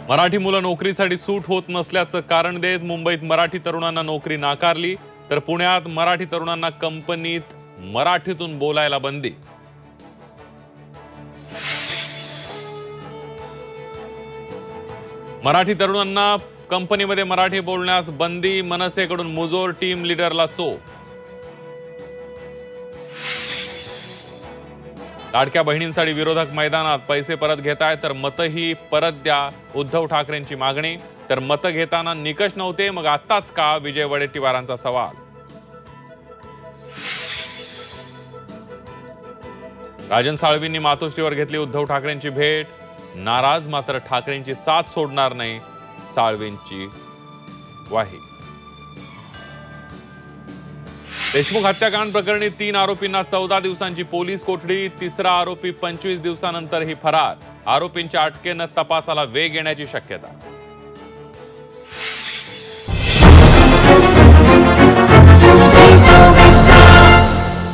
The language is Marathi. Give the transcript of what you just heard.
मराठी मुलं नोकरीसाठी सूट होत नसल्याचं कारण देत मुंबईत मराठी तरुणांना नोकरी नाकारली, तर पुण्यात मराठी तरुणांना कंपनीत मराठीतून बोलायला बंदी। मराठी तरुणांना कंपनीमध्ये मराठी बोलण्यास बंदी, मनसेकडून मुजोर, टीम लीडरला चोप। लाडक्या बहिणींसाठी विरोधक मैदानात, पैसे परत घेताय तर मतही परत द्या, उद्धव ठाकरेंची मागणी। तर मत घेताना निकष नव्हते, मग आत्ताच का, विजय वडेट्टीवारांचा सवाल। राजन साळवींनी मातोश्रीवर घेतली उद्धव ठाकरेंची भेट, नाराज मात्र ठाकरेंची साथ सोडणार नाही, साळवींची ग्वाही। देशमुख हत्याकांड प्रकरणी 3 आरोपींना 14 दिवसांची पोलीस कोठडी, तिसरा आरोपी 25 दिवसानंतरही फरार। आरोपींच्या अटकेनं तपासाला वेग येण्याची शक्यता।